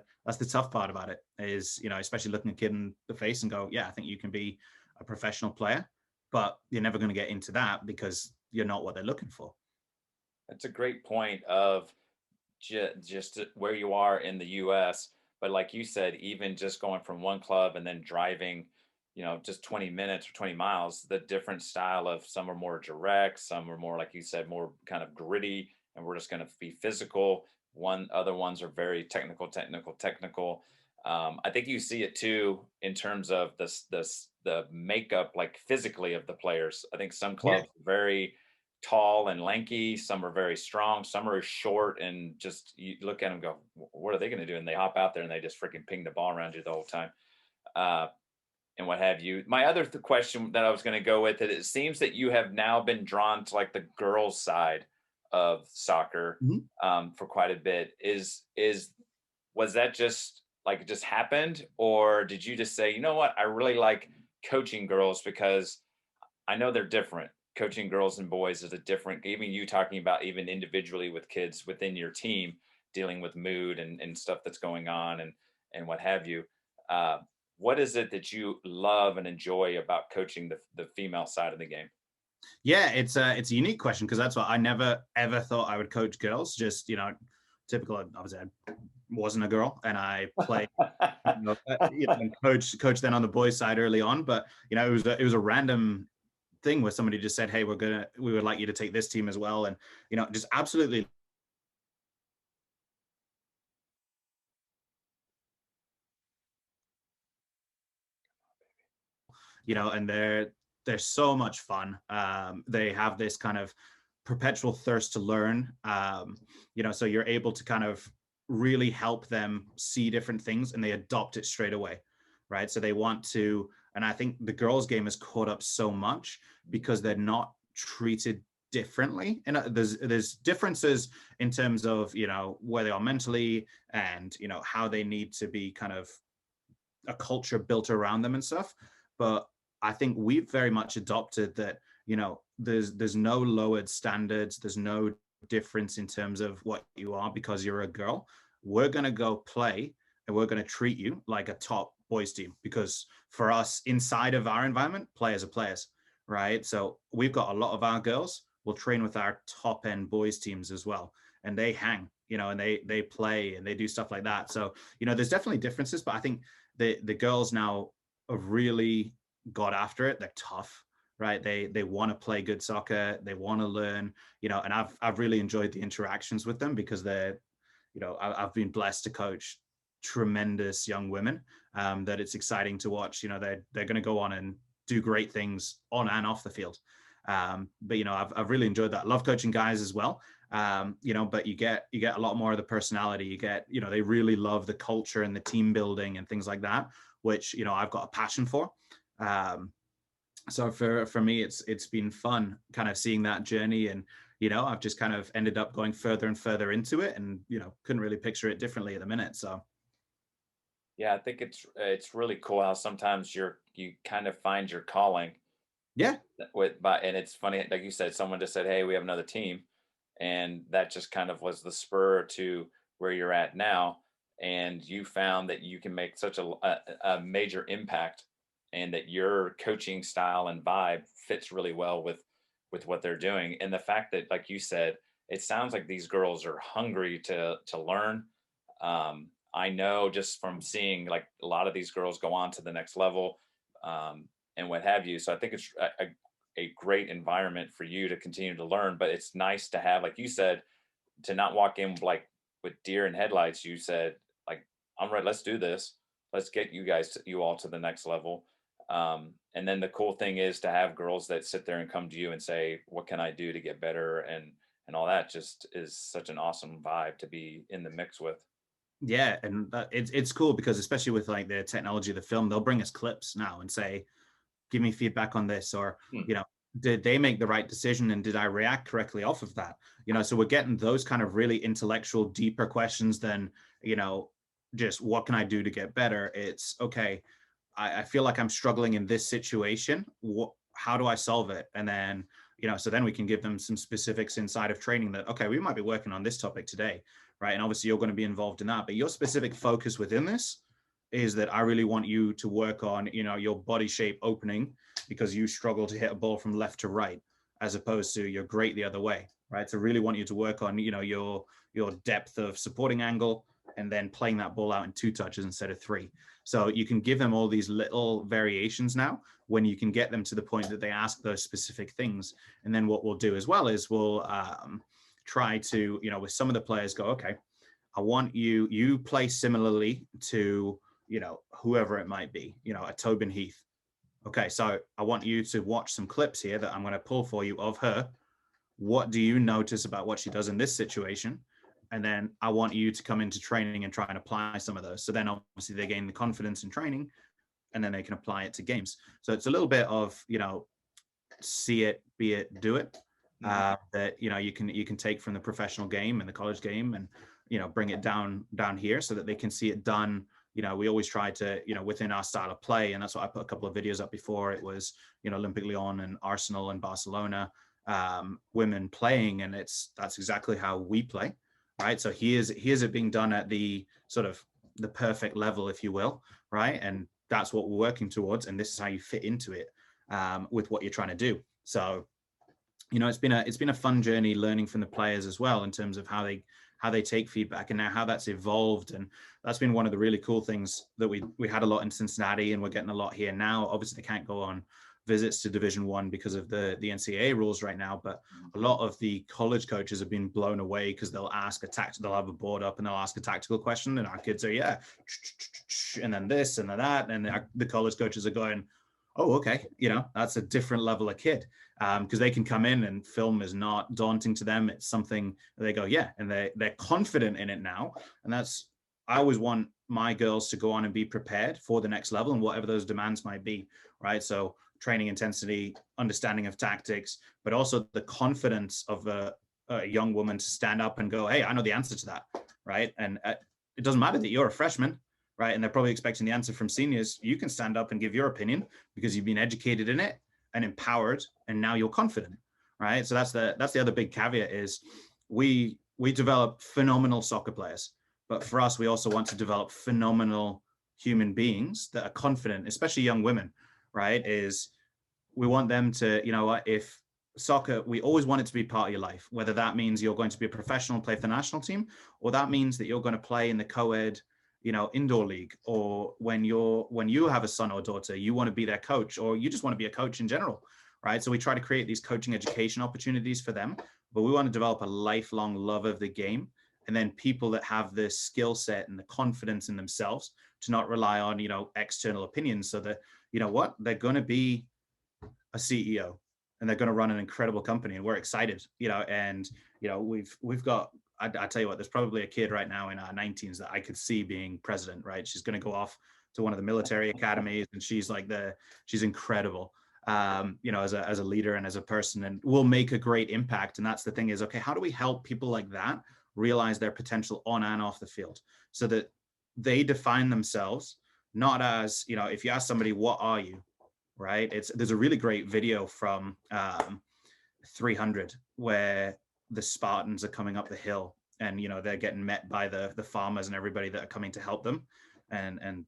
tough part about it is, especially looking a kid in the face and go, yeah, I think you can be a professional player, but you're never going to get into that because you're not what they're looking for. That's a great point of just where you are in the US. But like you said, even just going from one club and then driving, just 20 minutes or 20 miles, the different style of some are more direct, some are more, like you said, more kind of gritty, and we're just going to be physical. Other ones are very technical, technical, technical. I think you see it too in terms of the makeup, like physically of the players. I think some Yeah. clubs are very tall and lanky. Some are very strong. Some are short and just you look at them and go, what are they going to do? And they hop out there and they just freaking ping the ball around you the whole time, uh, and what have you. My other question that I was going to go with it seems that you have now been drawn to like the girls' side of soccer, Mhm. for quite a bit. Is was that just like it just happened, or did you just say, you know what, I really like coaching girls because I know they're different. Coaching girls and boys is a different, even you talking about even individually with kids within your team, dealing with mood and stuff that's going on and what have you. Uh, what is it that you love and enjoy about coaching the female side of the game? Yeah, it's a unique question because that's what I never ever thought I would coach girls. Just typical. Obviously, I wasn't a girl, and I played and coach then on the boys' side early on. But it was a random thing where somebody just said, "Hey, we would like you to take this team as well," and just absolutely and they're so much fun. They have this kind of perpetual thirst to learn. So you're able to kind of really help them see different things, and they adopt it straight away, right? So they want to, and I think the girls' game is caught up so much because they're not treated differently, and there's differences in terms of where they are mentally, and how they need to be kind of a culture built around them and stuff. But I think we've very much adopted that, there's no lowered standards, there's no difference in terms of what you are because you're a girl. We're going to go play, and we're going to treat you like a top boys team, because for us inside of our environment, players are players, right? So we've got a lot of our girls will train with our top end boys teams as well, and they hang, and they play and they do stuff like that. So there's definitely differences, but I think the girls now have really got after it. They're tough, right? They want to play good soccer. They want to learn, and I've really enjoyed the interactions with them because I've been blessed to coach tremendous young women, that it's exciting to watch. They're going to go on and do great things on and off the field. But I've really enjoyed that. Love coaching guys as well. But you get a lot more of the personality. They really love the culture and the team building and things like that, which I've got a passion for. So for me, it's been fun kind of seeing that journey, and I've just kind of ended up going further and further into it, and couldn't really picture it differently at the minute. So Yeah, I think it's really cool how sometimes you kind of find your calling yeah, and it's funny, like you said, someone just said, "Hey, we have another team," and that just kind of was the spur to where you're at now, and you found that you can make such a major impact, and that your coaching style and vibe fits really well with what they're doing, and the fact that, like you said, it sounds like these girls are hungry to learn. I know just from seeing like a lot of these girls go on to the next level. And what have you. So I think it's a great environment for you to continue to learn. But it's nice to have, like you said, to not walk in like with deer in headlights. You said, like, I'm ready. Let's do this. Let's get you all to the next level. And then the cool thing is to have girls that sit there and come to you and say, "What can I do to get better?" And all that just is such an awesome vibe to be in the mix with. yeah, and it's cool because especially with like the technology of the film, they'll bring us clips now and say, give me feedback on this, or Hmm. you know did they make the right decision, and did I react correctly off of that? So we're getting those kind of really intellectual, deeper questions than just what can I do to get better. It's okay, I feel like I'm struggling in this situation. How do I solve it? And then, so then we can give them some specifics inside of training that, okay, we might be working on this topic today, right? And obviously you're going to be involved in that, but your specific focus within this is that I really want you to work on, your body shape opening because you struggle to hit a ball from left to right, as opposed to you're great the other way, right? So really want you to work on, your depth of supporting angle, and then playing that ball out in 2 touches instead of 3. So you can give them all these little variations now when you can get them to the point that they ask those specific things. And then what we'll do as well is we'll try to, with some of the players go, okay, I want you play similarly to, whoever it might be, a Tobin Heath. Okay, so I want you to watch some clips here that I'm going to pull for you of her. What do you notice about what she does in this situation? And then I want you to come into training and try and apply some of those. So then obviously they gain the confidence in training, and then they can apply it to games. So it's a little bit of, see it, be it, do it. Mhm. That you can take from the professional game and the college game, and bring it down here so that they can see it done. We always try to, within our style of play. And that's why I put a couple of videos up before. It was, Olympic Lyon and Arsenal and Barcelona, women playing. And that's exactly how we play. Right. So here's it being done at the sort of the perfect level, if you will. Right. And that's what we're working towards. And this is how you fit into it, with what you're trying to do. So, it's been a fun journey learning from the players as well, in terms of how they take feedback and now how that's evolved. And that's been one of the really cool things that we had a lot in Cincinnati, and we're getting a lot here now. Obviously they can't go on visits to Division 1 because of the NCAA rules right now, but a lot of the college coaches have been blown away because they'll have a board up and they'll ask a tactical question, and our kids are, yeah, and then this and then that, and the college coaches are going, oh, okay, that's a different level of kid, because they can come in and film is not daunting to them. It's something they go, yeah, and they're confident in it now. And I always want my girls to go on and be prepared for the next level and whatever those demands might be, right? So training intensity, understanding of tactics, but also the confidence of a young woman to stand up and go, hey, I know the answer to that, right? And it doesn't matter that you're a freshman, right? And they're probably expecting the answer from seniors. You can stand up and give your opinion because you've been educated in it and empowered, and now you're confident, right? So that's the other big caveat is we develop phenomenal soccer players, but for us, we also want to develop phenomenal human beings that are confident, especially young women, right? Is we want them to, if soccer, we always want it to be part of your life, whether that means you're going to be a professional, play for the national team, or that means that you're going to play in the co-ed, indoor league, or when you have a son or daughter, you want to be their coach, or you just want to be a coach in general, right? So we try to create these coaching education opportunities for them, but we want to develop a lifelong love of the game, and then people that have the skill set and the confidence in themselves to not rely on, external opinions, so that, what, they're going to be a CEO and they're going to run an incredible company, and we're excited, and we've got, I tell you what, there's probably a kid right now in our 19s that I could see being president, right? She's going to go off to one of the military academies, and she's incredible, as a leader and as a person, and will make a great impact. And that's the thing is, okay, how do we help people like that realize their potential on and off the field, so that they define themselves not as, if you ask somebody, what are you, right? There's a really great video from 300 where the Spartans are coming up the hill, and they're getting met by the farmers and everybody that are coming to help them, and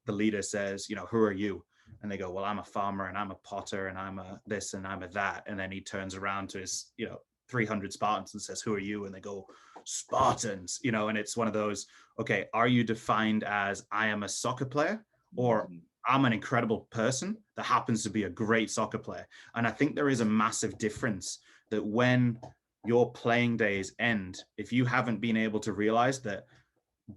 the leader says, who are you? And they go, well, I'm a farmer and I'm a potter and I'm a this and I'm a that. And then he turns around to his 300 Spartans and says, who are you? And they go, Spartans, and it's one of those, okay, are you defined as I am a soccer player, or I'm an incredible person that happens to be a great soccer player? And I think there is a massive difference that when your playing days end, if you haven't been able to realize that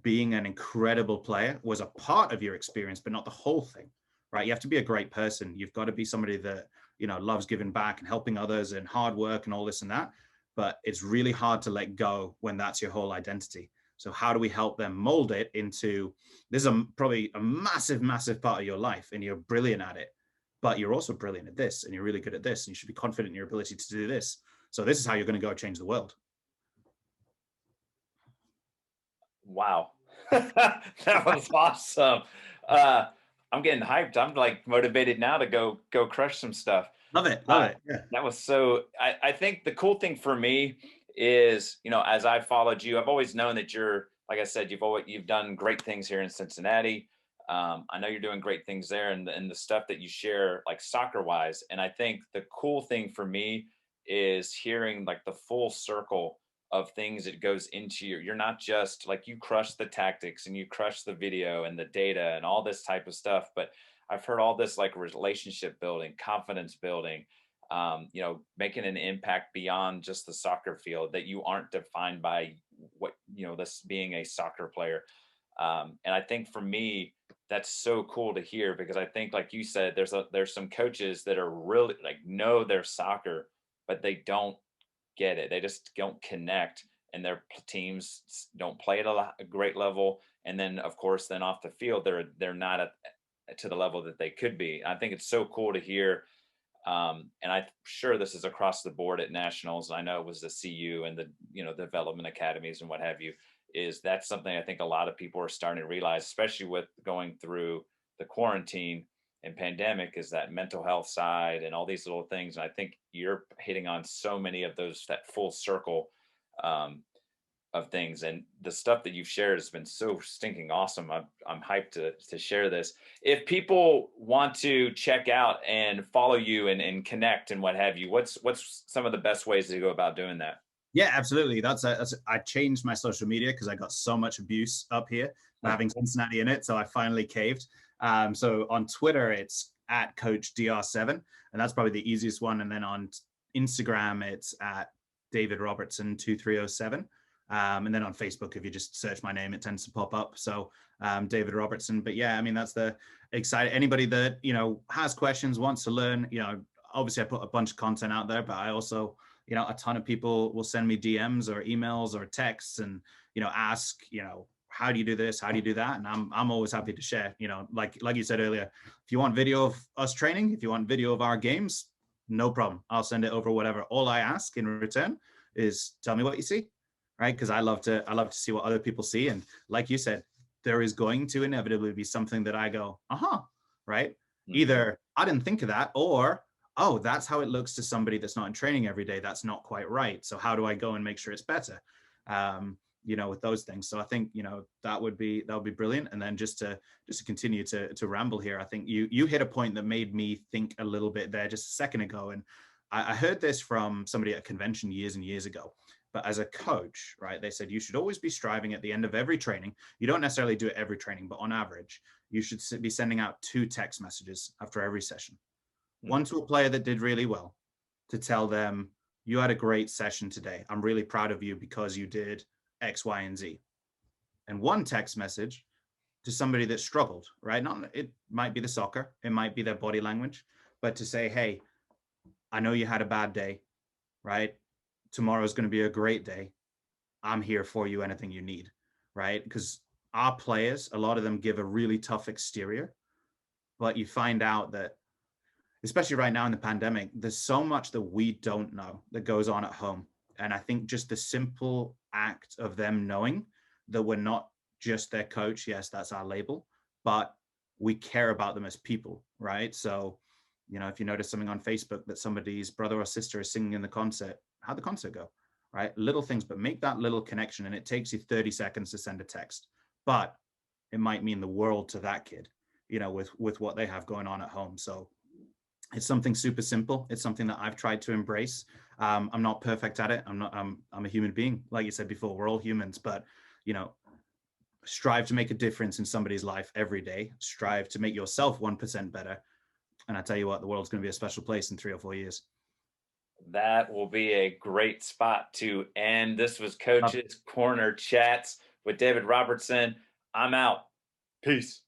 being an incredible player was a part of your experience, but not the whole thing, right? You have to be a great person. You've got to be somebody that, loves giving back and helping others and hard work and all this and that. But it's really hard to let go when that's your whole identity. So how do we help them mold it into, this is probably a massive, massive part of your life, and you're brilliant at it, but you're also brilliant at this, and you're really good at this, and you should be confident in your ability to do this. So this is how you're going to go change the world. Wow. That was awesome. Uh, I'm getting hyped. I'm like motivated now to go crush some stuff. Love it. Love Uh, it. Yeah. that was so. I think the cool thing for me is, as I followed you, I've always known that you're, like I said, you've done great things here in Cincinnati. I know you're doing great things there, and the stuff that you share, like soccer wise. And I think the cool thing for me is hearing like the full circle of things that goes into you're not just like, you crush the tactics and you crush the video and the data and all this type of stuff, but I've heard all this like relationship building, confidence building, making an impact beyond just the soccer field, that you aren't defined by what, this being a soccer player. And I think for me, that's so cool to hear, because I think, like you said, there's some coaches that are really like know their soccer, but they don't get it. They just don't connect, and their teams don't play at a great level. And then, of course, then off the field, they're not to the level that they could be. I think it's so cool to hear. And I'm sure this is across the board at nationals. I know it was the CU and the development academies and what have you. is that's something I think a lot of people are starting to realize, especially with going through the quarantine and pandemic, is that mental health side and all these little things. And I think you're hitting on so many of those, that full circle um, of things, and the stuff that you've shared has been so stinking awesome. I'm hyped to share this. If people want to check out and follow you and connect and what have you, what's some of the best ways to go about doing that? Yeah, absolutely. I changed my social media because I got so much abuse up here for having Cincinnati in it. So I finally caved. So on Twitter, it's at Coach DR7, and that's probably the easiest one. And then on Instagram, it's at David Robertson 2307. And then on Facebook, if you just search my name, it tends to pop up. So David Robertson. But yeah, I mean, that's the exciting. Anybody that has questions, wants to learn. Obviously, I put a bunch of content out there, but I also a ton of people will send me DMs or emails or texts and, ask, how do you do this? How do you do that? And I'm always happy to share, like you said earlier, if you want video of us training, if you want video of our games, no problem. I'll send it over, whatever. All I ask in return is tell me what you see, right? Because I love to see what other people see. And like you said, there is going to inevitably be something that I go, right? Mhm. Either I didn't think of that, or oh, that's how it looks to somebody that's not in training every day. That's not quite right. So how do I go and make sure it's better? With those things. So I think, that would be brilliant. And then just to continue to ramble here, I think you hit a point that made me think a little bit there just a second ago. And I heard this from somebody at a convention years and years ago. But as a coach, right, they said you should always be striving at the end of every training. You don't necessarily do it every training, but on average, you should be sending out 2 text messages after every session. Mhm. One to a player that did really well, to tell them, you had a great session today. I'm really proud of you because you did X, Y, and Z. And one text message to somebody that struggled, right? Not, it might be the soccer, it might be their body language, but to say, hey, I know you had a bad day, right? Tomorrow's going to be a great day. I'm here for you, anything you need, right? Because our players, a lot of them give a really tough exterior, but you find out that, especially right now in the pandemic, there's so much that we don't know that goes on at home. And I think just the simple act of them knowing that we're not just their coach, yes, that's our label, but we care about them as people, right? So, if you notice something on Facebook that somebody's brother or sister is singing in the concert, how'd the concert go? Right? Little things, but make that little connection. And it takes you 30 seconds to send a text, but it might mean the world to that kid, with what they have going on at home. So it's something super simple. It's something that I've tried to embrace. I'm not perfect at it. I'm a human being. Like you said before, we're all humans, but you know, strive to make a difference in somebody's life every day. Strive to make yourself 1% better. And I tell you what, the world's going to be a special place in 3 or 4 years. That will be a great spot to end. This was Love Coach's Corner Chats with David Robertson. I'm out. Peace.